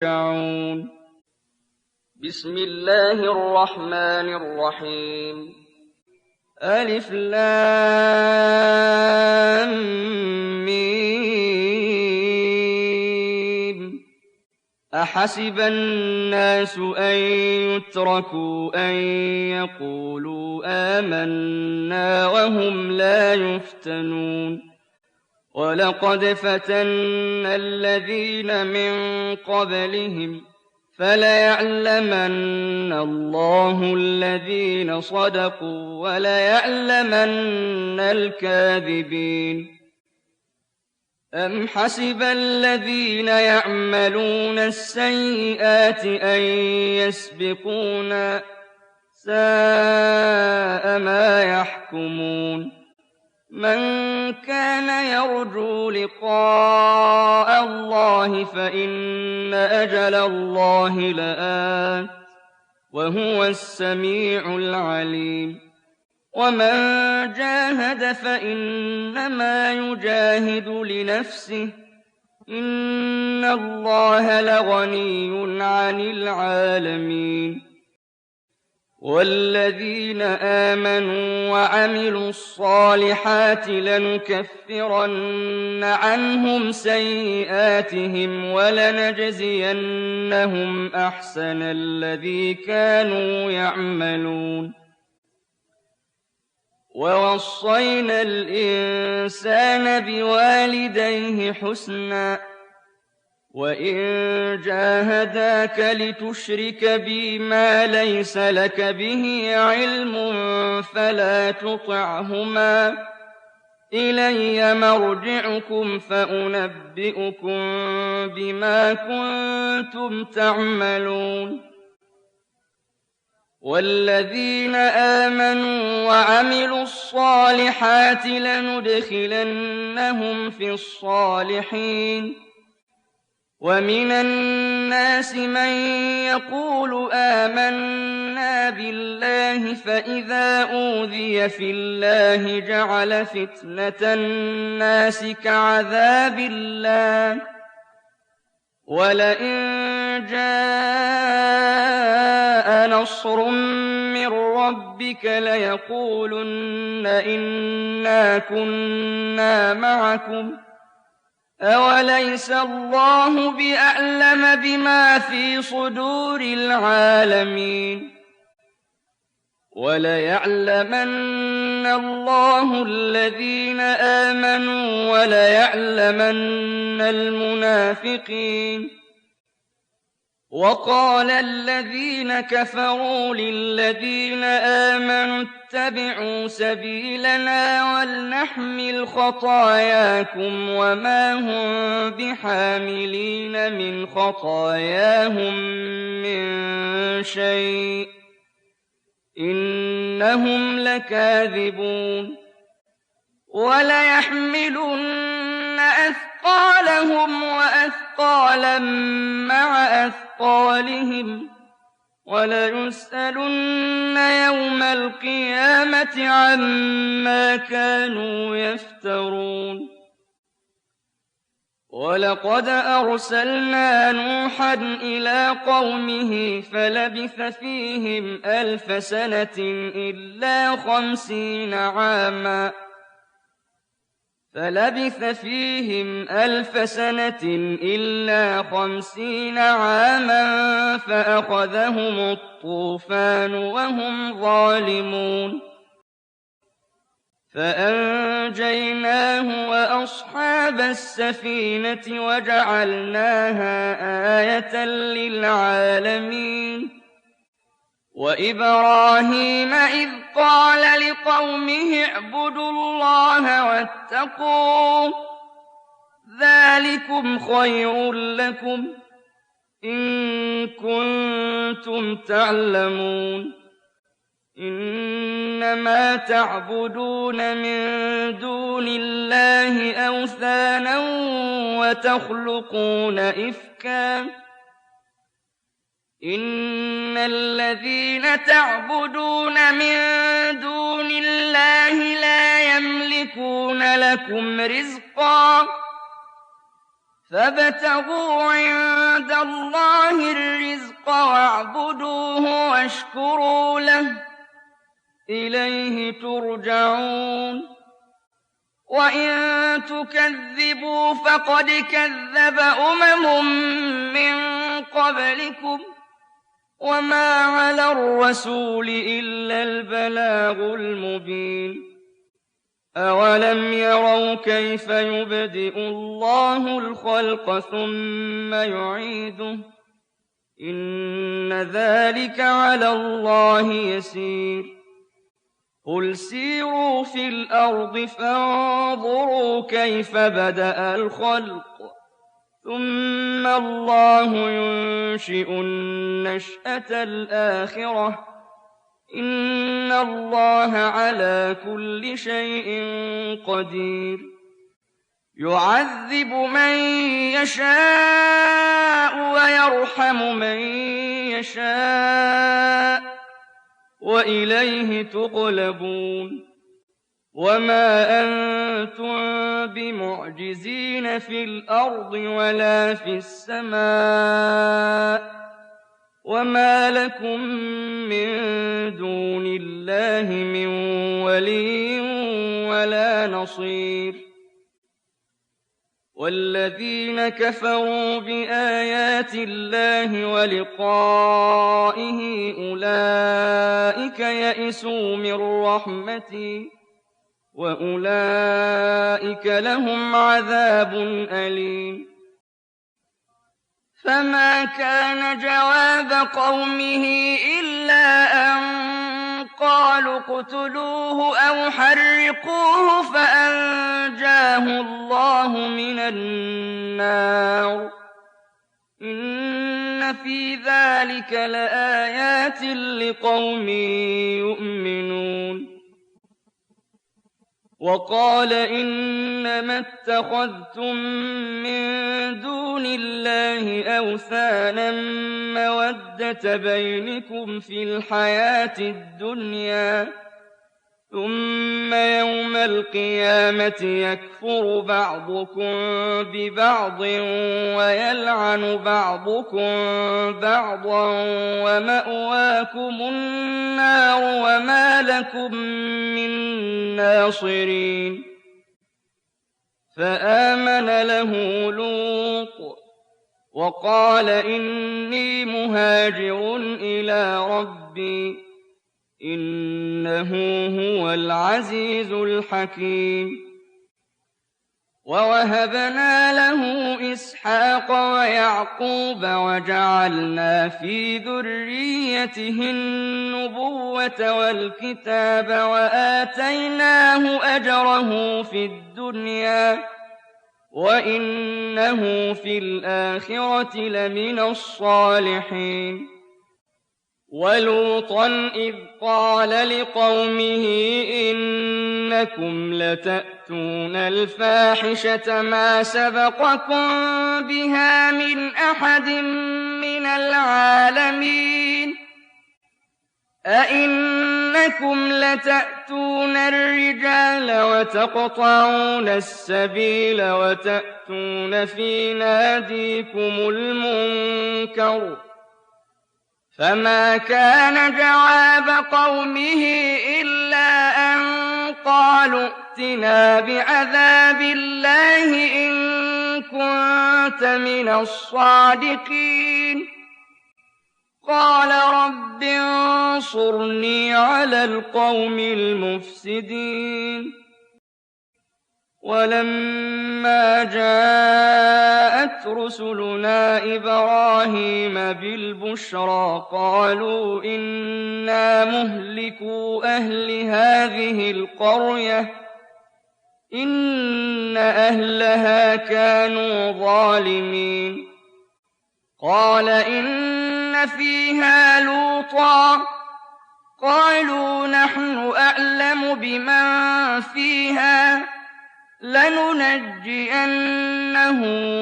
يرجعون. بسم الله الرحمن الرحيم. ألف لام ميم. أحسب الناس أن يتركوا أن يقولوا آمنا وهم لا يفتنون. ولقد فتنا الذين من قبلهم فليعلمن الله الذين صدقوا وليعلمن الكاذبين. أم حسب الذين يعملون السيئات أن يسبقونا ساء ما يحكمون. من كان يرجو لقاء الله فإن أجل الله لآت وهو السميع العليم. ومن جاهد فإنما يجاهد لنفسه إن الله لغني عن العالمين. والذين آمنوا وعملوا الصالحات لنكفرن عنهم سيئاتهم ولنجزينهم أحسن الذي كانوا يعملون. ووصينا الإنسان بوالديه حسنا وإن جاهداك لتشرك بي ما ليس لك به علم فلا تطعهما إلي مرجعكم فأنبئكم بما كنتم تعملون. والذين آمنوا وعملوا الصالحات لندخلنهم في الصالحين. ومن الناس من يقول آمنا بالله فإذا أوذي في الله جعل فتنة الناس كعذاب الله ولئن جاء نصر من ربك ليقولن إنا كنا معكم أوليس الله بأعلم بما في صدور العالمين. وليعلمن الله الذين آمنوا وليعلمن المنافقين. وقال الذين كفروا للذين آمنوا اتبعوا سبيلنا ولنحمل خطاياكم وما هم بحاملين من خطاياهم من شيء إنهم لكاذبون. وليحملن أثقالهم وأثقالا مع أثقالهم وليسألن يوم القيامة عما كانوا يفترون. ولقد أرسلنا نوحا إلى قومه فلبث فيهم 1000 سنة إلا 50 عاما فأخذهم الطوفان وهم ظالمون. فأنجيناه وأصحاب السفينة وجعلناها آية للعالمين. وإبراهيم إذ قال لقومه اعبدوا الله واتقوه ذلكم خير لكم إن كنتم تعلمون. إنما تعبدون من دون الله أوثانا وتخلقون إفكا إن الذين تعبدون من دون الله لا يملكون لكم رزقا فابتغوا عند الله الرزق واعبدوه واشكروا له إليه ترجعون وإن تكذبوا فقد كذب من قبلكم وما على الرسول إلا البلاغ المبين أولم يروا كيف يبدئ الله الخلق ثم يعيده إن ذلك على الله يسير قل سيروا في الأرض فانظروا كيف بدأ الخلق ثم الله ينشئ النشأة الآخرة إن الله على كل شيء قدير يعذب من يشاء ويرحم من يشاء وإليه تقلبون وما أنتم بمعجزين في الأرض ولا في السماء وما لكم من دون الله من ولي ولا نصير والذين كفروا بآيات الله ولقائه أولئك يئسوا من رحمتي وأولئك لهم عذاب أليم فما كان جواب قومه إلا أن قالوا اقتلوه أو حرقوه فأنجاه الله من النار إن في ذلك لآيات لقوم يؤمنون وقال إنما اتخذتم من دون الله أوثانا مودة بينكم في الحياة الدنيا ثم يوم القيامة يكفر بعضكم ببعض ويلعن بعضكم بعضا ومأواكم النار وما لكم من ناصرين فآمن له لوط وقال إني مهاجر إلى ربي إنه هو العزيز الحكيم ووهبنا له إسحاق ويعقوب وجعلنا في ذريته النبوة والكتاب وآتيناه أجره في الدنيا وإنه في الآخرة لمن الصالحين ولوطا إذ قال لقومه إنكم لتأتون الفاحشة ما سبقكم بها من أحد من العالمين أئنكم لتأتون الرجال وتقطعون السبيل وتأتون في ناديكم المنكر فما كان جواب قومه إلا أن قالوا ائتنا بعذاب الله إن كنت من الصادقين قال رب انصرني على القوم المفسدين ولما جاءت رسلنا إبراهيم بالبشرى قالوا إنا مهلكو أهل هذه القرية إن أهلها كانوا ظالمين قال إن فيها لوطا قالوا نحن أعلم بمن فيها لننجينه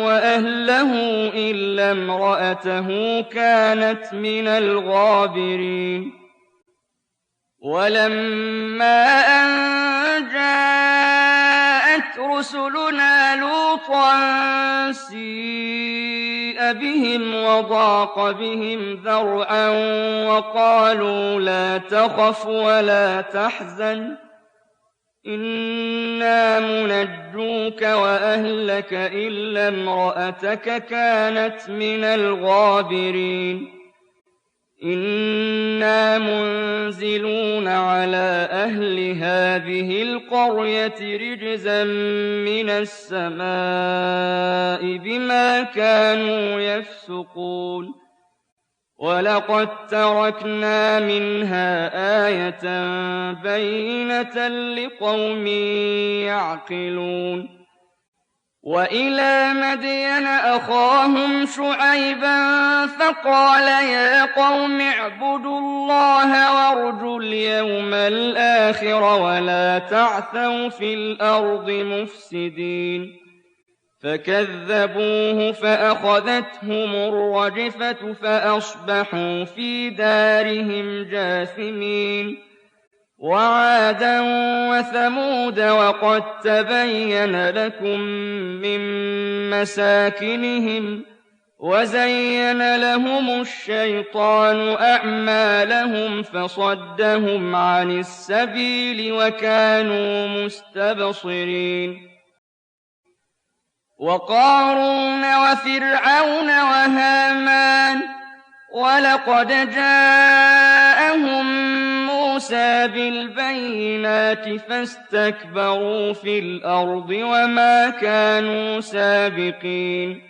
وأهله إلا امرأته كانت من الغابرين ولما أن جاءت رسلنا لوطا سيء بهم وضاق بهم ذرعا وقالوا لا تخف ولا تحزن إنا منجوك وأهلك إلا امرأتك كانت من الغابرين إنا منزلون على أهل هذه القرية رجزا من السماء بما كانوا يفسقون ولقد تركنا منها آية بينة لقوم يعقلون وإلى مدين أخاهم شعيبا فقال يا قوم اعبدوا الله وارجوا اليوم الآخر ولا تعثوا في الأرض مفسدين فكذبوه فأخذتهم الرجفة فأصبحوا في دارهم جاثمين وعادا وثمود وقد تبين لكم من مساكنهم وزين لهم الشيطان أعمالهم فصدهم عن السبيل وكانوا مستبصرين وقارون وفرعون وهامان ولقد جاءهم موسى بالبينات فاستكبروا في الأرض وما كانوا سابقين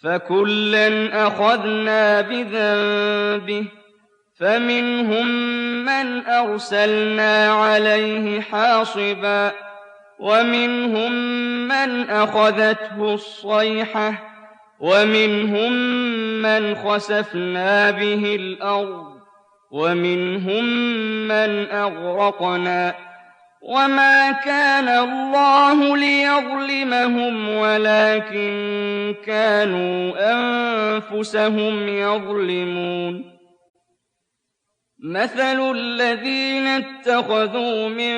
فكلا أخذنا بذنبه فمنهم من أرسلنا عليه حاصبا ومنهم من أخذته الصيحة ومنهم من خسفنا به الأرض ومنهم من أغرقنا وما كان الله ليظلمهم ولكن كانوا أنفسهم يظلمون مثل الذين اتخذوا من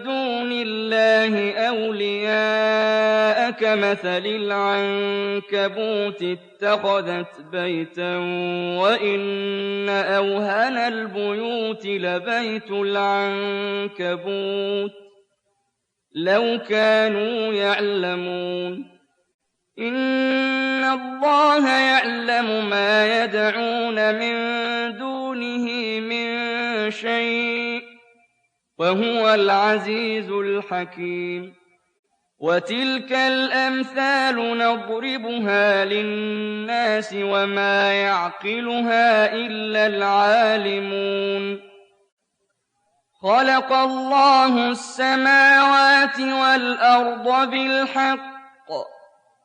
دون الله أولياء كمثل العنكبوت اتخذت بيتا وإن أوهن البيوت لبيت العنكبوت لو كانوا يعلمون إن الله يعلم ما يدعون من دونه من شيء وهو العزيز الحكيم وتلك الأمثال نضربها للناس وما يعقلها إلا العالمون خلق الله السماوات والأرض بالحق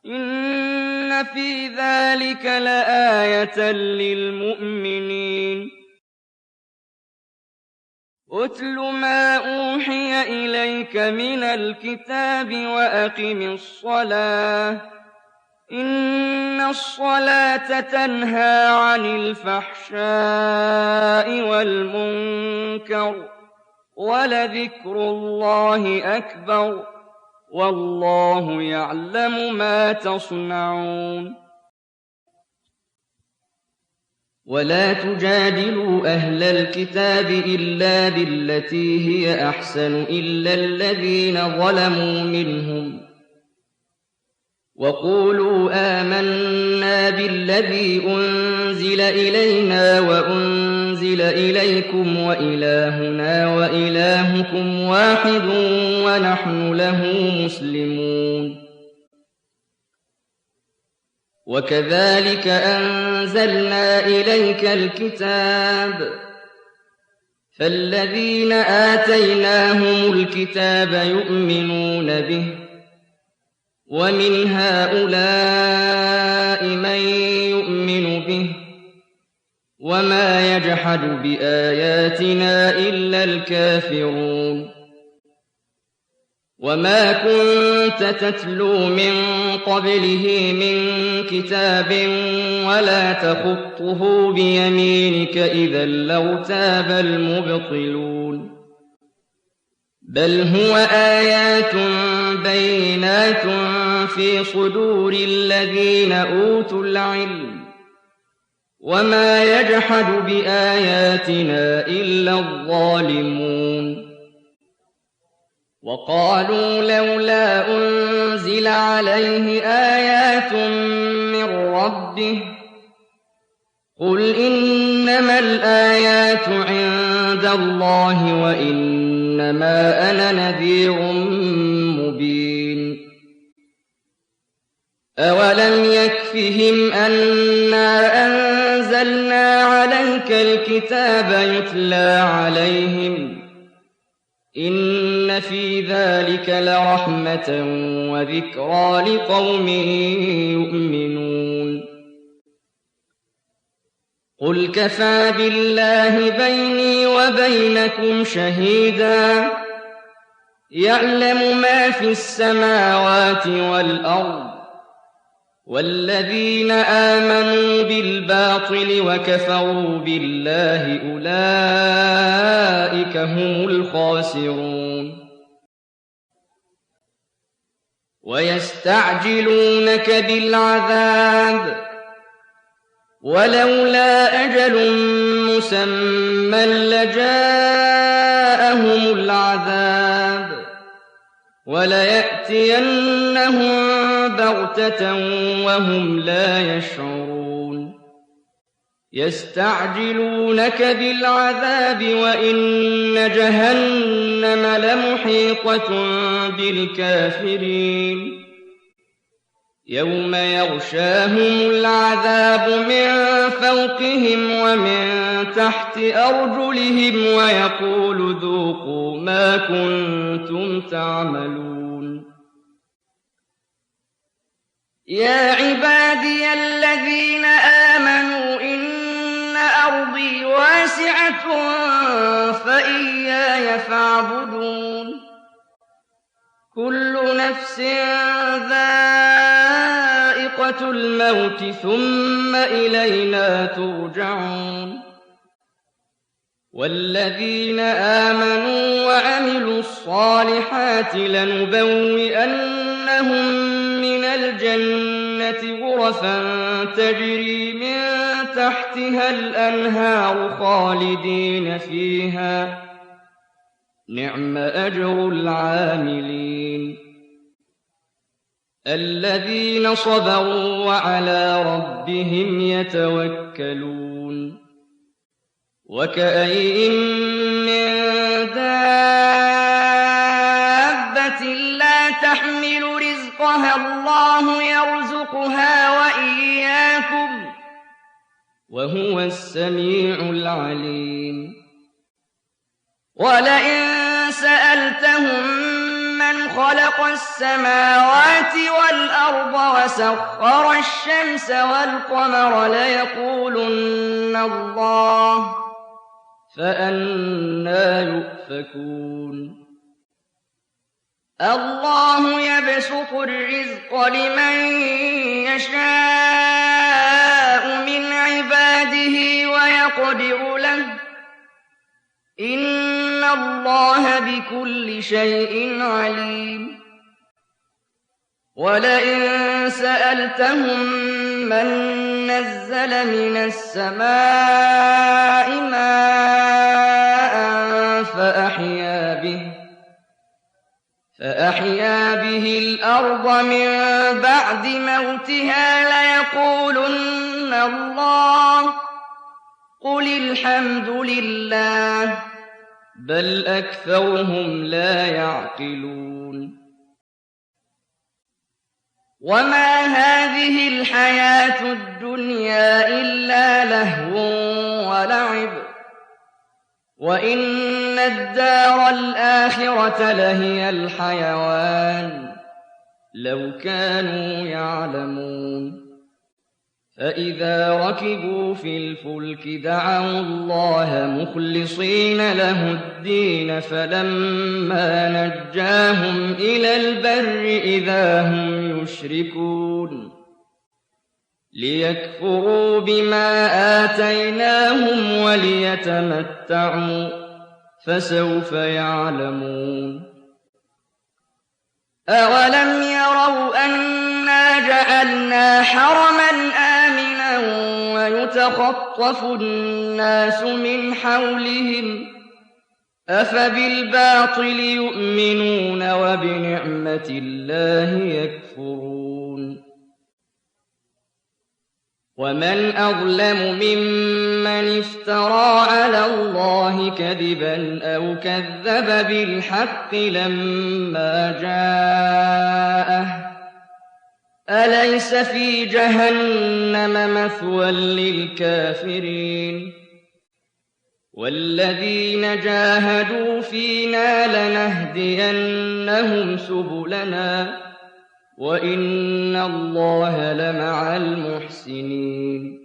إن في ذلك لآية للمؤمنين أتل ما أوحي إليك من الكتاب وأقم الصلاة إن الصلاة تنهى عن الفحشاء والمنكر ولذكر الله أكبر والله يعلم ما تصنعون ولا تجادلوا أهل الكتاب إلا بالتي هي أحسن إلا الذين ظلموا منهم وقولوا آمنا بالذي أنزل إلينا وأنزل إليكم وإلهنا وإلهكم واحد ونحن له مسلمون وكذلك أنزلنا إليك الكتاب فالذين آتيناهم الكتاب يؤمنون به ومن هؤلاء من يؤمن به وما يجحد بآياتنا إلا الكافرون وما كنت تتلو من قبله من كتاب ولا تخطه بيمينك إذا لارتاب المبطلون بل هو آيات بينات في صدور الذين أوتوا العلم وما يجحد بآياتنا إلا الظالمون وقالوا لولا أنزل عليه آيات من ربه قل إنما الآيات عند الله وإنما أنا نذير مبين أولم يكفهم أنا أنزلنا عليك الكتاب يتلى عليهم إن في ذلك لرحمة وذكرى لقوم يؤمنون قل كفى بالله بيني وبينكم شهيدا يعلم ما في السماوات والأرض والذين آمنوا بالباطل وكفروا بالله أولئك هم الخاسرون ويستعجلونك بالعذاب ولولا أجل مسمى لجاءهم العذاب وليأتينهم بغتة وهم لا يشعرون يستعجلونك بالعذاب وإن جهنم لمحيطة بالكافرين يوم يغشاهم العذاب من فوقهم ومن تحت أرجلهم ويقول ذوقوا ما كنتم تعملون يا عبادي الذين آمنوا إن أرضي واسعة فإياي فاعبدون كل نفس ذائقة الموت ثم إلينا ترجعون والذين آمنوا وعملوا الصالحات لنبوئنهم من الجنة غرفا تجري من تحتها الأنهار خالدين فيها نعم أجر العاملين الذين صبروا وعلى ربهم يتوكلون وكأين من دابة لا تحمل رزقها الله يرزقها وإياكم وهو السميع العليم ولئن سألتهم من خلق السماوات والأرض وسخر الشمس والقمر ليقولن الله فأنى يؤفكون الله يبسط الرزق لمن يشاء من عباده ويقدر له إن الله بكل شيء عليم ولئن سألتهم من نزل من السماء ماء فأحيا به الأرض من بعد موتها ليقولن الله قل الحمد لله بل أكثرهم لا يعقلون وما هذه الحياة الدنيا إلا لهو ولعب وإن الدار الآخرة لهي الحيوان لو كانوا يعلمون فإذا ركبوا في الفلك دعوا الله مخلصين له الدين فلما نجاهم إلى البر إذا هم يشركون ليكفروا بما آتيناهم وليتمتعوا فسوف يعلمون أَوَلَمْ يَرَوْا أَنَّا جَعَلْنَا حَرَمًا آمِنًا وَيُتَخَطَّفُ النَّاسُ مِنْ حَوْلِهِمْ ۚ أَفَبِالْبَاطِلِ يُؤْمِنُونَ وَبِنِعْمَةِ اللَّهِ يَكْفُرُونَ وَمَنْ أَظْلَمُ مِمَّنِ افْتَرَىٰ عَلَى اللَّهِ كَذِبًا أَوْ كَذَّبَ بِالْحَقِّ لَمَّا جَاءَهُ ۚ أَلَيْسَ فِي جَهَنَّمَ مَثْوًى لِّلْكَافِرِينَ وَالَّذِينَ جَاهَدُوا فِينَا لَنَهْدِيَنَّهُمْ سُبُلَنَا ۚ وَإِنَّ اللَّهَ لَمَعَ الْمُحْسِنِينَ